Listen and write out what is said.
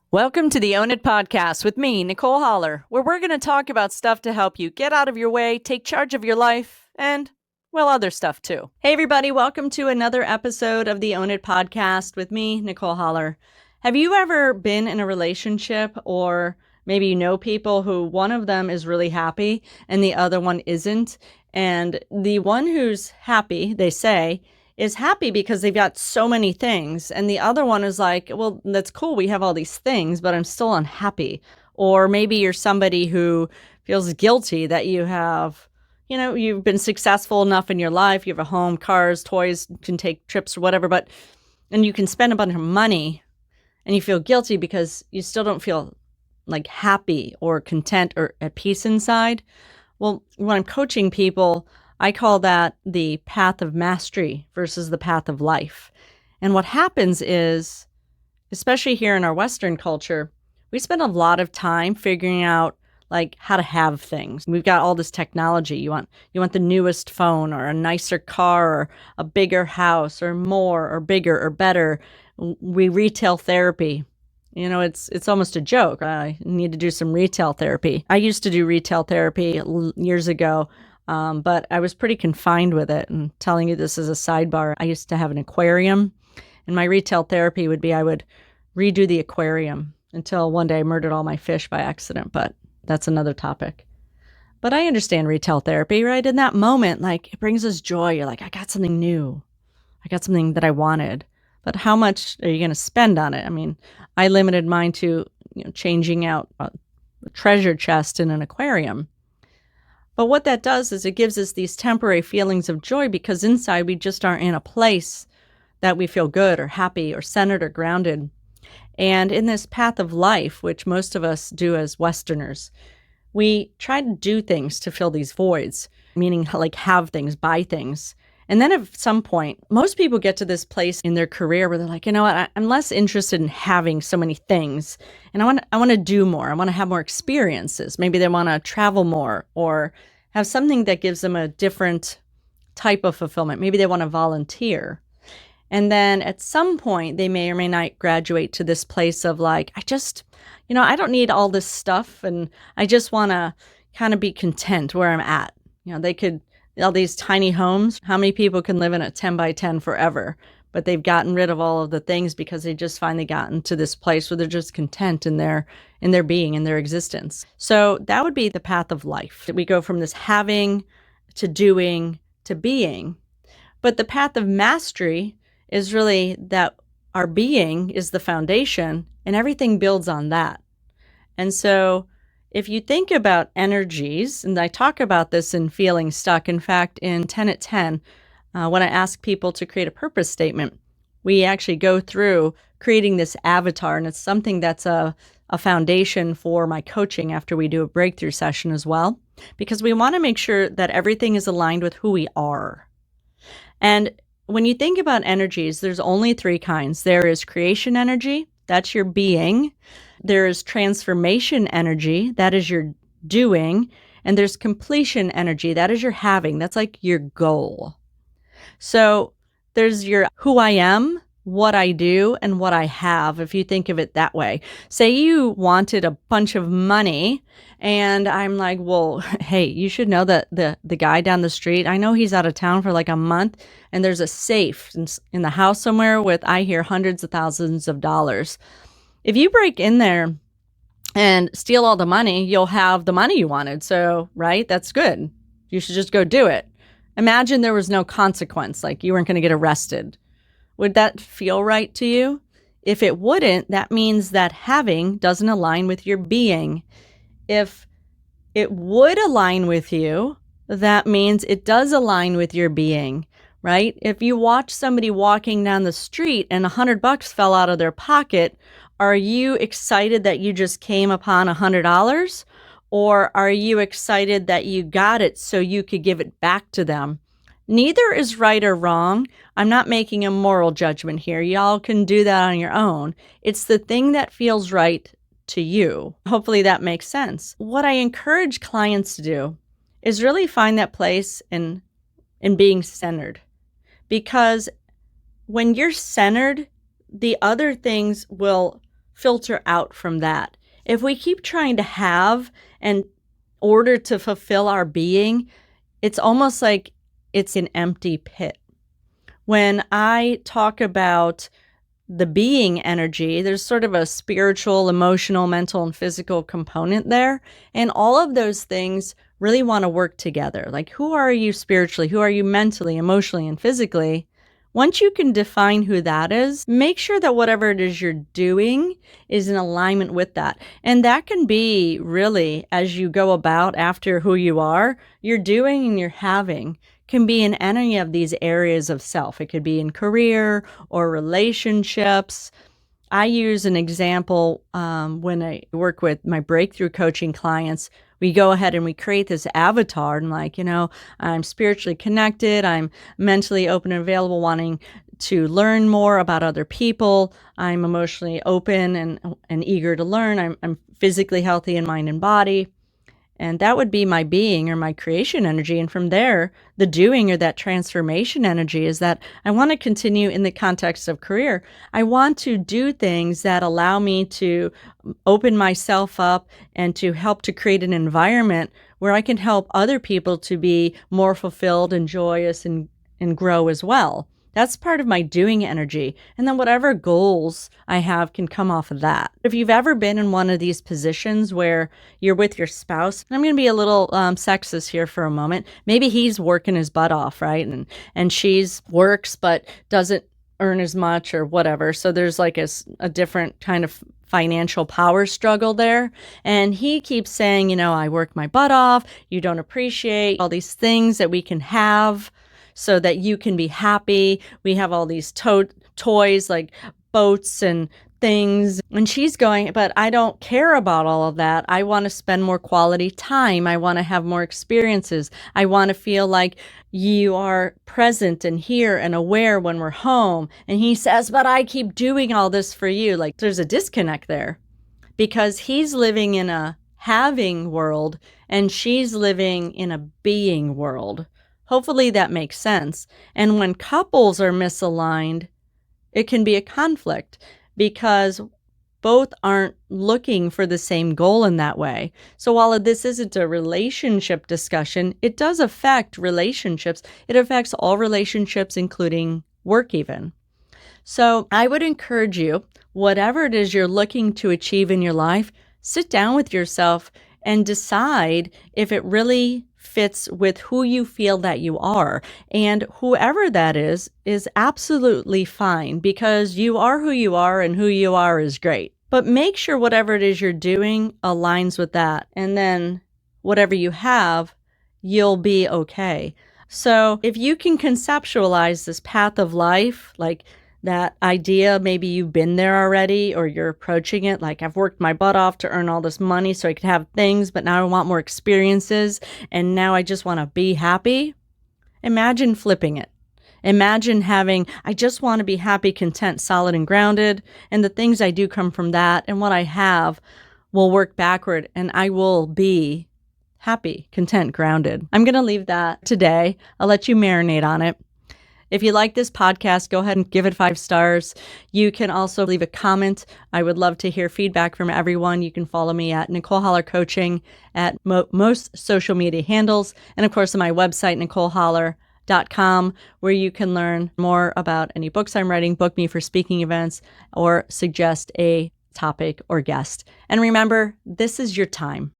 Welcome to the Own It podcast with me, Nicole Holler, where we're going to talk about stuff to help you get out of your way, take charge of your life, and, well, other stuff too. Hey, everybody, welcome to another episode of the Own It podcast with me, Nicole Holler. Have you ever been in a relationship, or maybe you know people who one of them is really happy and the other one isn't? And the one who's happy, they say, is happy because they've got so many things. And the other one is like, well, that's cool. We have all these things, but I'm still unhappy. Or maybe you're somebody who feels guilty that you have, you've been successful enough in your life. You have a home, cars, toys, can take trips or whatever, and you can spend a bunch of money and you feel guilty because you still don't feel like happy or content or at peace inside. Well, when I'm coaching people, I call that the path of mastery versus the path of life. And what happens is, especially here in our Western culture, we spend a lot of time figuring out like how to have things. We've got all this technology. You want the newest phone or a nicer car or a bigger house or more or bigger or better. We retail therapy. It's almost a joke. I need to do some retail therapy. I used to do retail therapy years ago. But I was pretty confined with it. And telling you this as a sidebar, I used to have an aquarium, and my retail therapy would be I would redo the aquarium until one day I murdered all my fish by accident. But that's another topic. But I understand retail therapy, right? In that moment, like it brings us joy. You're like, I got something new. I got something that I wanted. But how much are you going to spend on it? I mean, I limited mine to changing out a treasure chest in an aquarium. But what that does is it gives us these temporary feelings of joy because inside we just aren't in a place that we feel good or happy or centered or grounded. And in this path of life, which most of us do as Westerners, we try to do things to fill these voids, meaning like have things, buy things. And then at some point, most people get to this place in their career where they're like, you know what, I'm less interested in having so many things. And I want to do more. I want to have more experiences. Maybe they want to travel more or have something that gives them a different type of fulfillment. Maybe they want to volunteer. And then at some point, they may or may not graduate to this place of like, I don't need all this stuff. And I just want to kind of be content where I'm at. They could, all these tiny homes, how many people can live in a 10 by 10 forever? But they've gotten rid of all of the things because they just finally gotten to this place where they're just content in their being, in their existence. So that would be the path of life. We go from this having to doing to being. But the path of mastery is really that our being is the foundation and everything builds on that. And so if you think about energies, and I talk about this in Feeling Stuck, in fact, in 10 at 10, when I ask people to create a purpose statement, we actually go through creating this avatar, and it's something that's a foundation for my coaching after we do a breakthrough session as well, because we want to make sure that everything is aligned with who we are. And when you think about energies, there's only three kinds. There is creation energy, that's your being. There is transformation energy, that is your doing. And there's completion energy, that is your having, that's like your goal. So there's your who I am, what I do, and what I have, if you think of it that way. Say you wanted a bunch of money, and I'm like, well, hey, you should know that the guy down the street, I know he's out of town for like a month, and there's a safe in the house somewhere with, I hear, hundreds of thousands of dollars. If you break in there and steal all the money, you'll have the money you wanted. So, right, that's good. You should just go do it. Imagine there was no consequence, like you weren't going to get arrested. Would that feel right to you? If it wouldn't, that means that having doesn't align with your being. If it would align with you, that means it does align with your being, right? If you watch somebody walking down the street and $100 fell out of their pocket, are you excited that you just came upon $100? Or are you excited that you got it so you could give it back to them? Neither is right or wrong. I'm not making a moral judgment here. Y'all can do that on your own. It's the thing that feels right to you. Hopefully that makes sense. What I encourage clients to do is really find that place in being centered. Because when you're centered, the other things will filter out from that. If we keep trying to have in order to fulfill our being, it's almost like it's an empty pit. When I talk about the being energy, there's sort of a spiritual, emotional, mental, and physical component there. And all of those things really want to work together. Like, who are you spiritually? Who are you mentally, emotionally, and physically? Once you can define who that is, make sure that whatever it is you're doing is in alignment with that. And that can be really, as you go about after who you are, you're doing and you're having can be in any of these areas of self. It could be in career or relationships. I use an example when I work with my breakthrough coaching clients. We go ahead and we create this avatar and I'm spiritually connected. I'm mentally open and available, wanting to learn more about other people. I'm emotionally open and eager to learn. I'm physically healthy in mind and body. And that would be my being or my creation energy. And from there, the doing or that transformation energy is that I want to continue in the context of career. I want to do things that allow me to open myself up and to help to create an environment where I can help other people to be more fulfilled and joyous and grow as well. That's part of my doing energy. And then whatever goals I have can come off of that. If you've ever been in one of these positions where you're with your spouse, I'm going to be a little sexist here for a moment. Maybe he's working his butt off, right? And she's works but doesn't earn as much or whatever. So there's like a different kind of financial power struggle there. And he keeps saying, I work my butt off. You don't appreciate all these things that we can have so that you can be happy. We have all these toys like boats and things. And she's going, but I don't care about all of that. I want to spend more quality time. I want to have more experiences. I want to feel like you are present and here and aware when we're home. And he says, but I keep doing all this for you. Like, there's a disconnect there because he's living in a having world and she's living in a being world. Hopefully that makes sense. And when couples are misaligned, it can be a conflict because both aren't looking for the same goal in that way. So while this isn't a relationship discussion, it does affect relationships. It affects all relationships, including work even. So I would encourage you, whatever it is you're looking to achieve in your life, sit down with yourself and decide if it really fits with who you feel that you are. And whoever that is absolutely fine because you are who you are and who you are is great. But make sure whatever it is you're doing aligns with that. And then whatever you have, you'll be okay. So if you can conceptualize this path of life, like that idea, maybe you've been there already or you're approaching it. Like, I've worked my butt off to earn all this money so I could have things, but now I want more experiences. And now I just want to be happy. Imagine flipping it. Imagine I just want to be happy, content, solid, and grounded. And the things I do come from that. And what I have will work backward and I will be happy, content, grounded. I'm going to leave that today. I'll let you marinate on it. If you like this podcast, go ahead and give it 5 stars. You can also leave a comment. I would love to hear feedback from everyone. You can follow me at Nicole Holler Coaching at most social media handles. And of course, on my website, NicoleHoller.com, where you can learn more about any books I'm writing, book me for speaking events, or suggest a topic or guest. And remember, this is your time.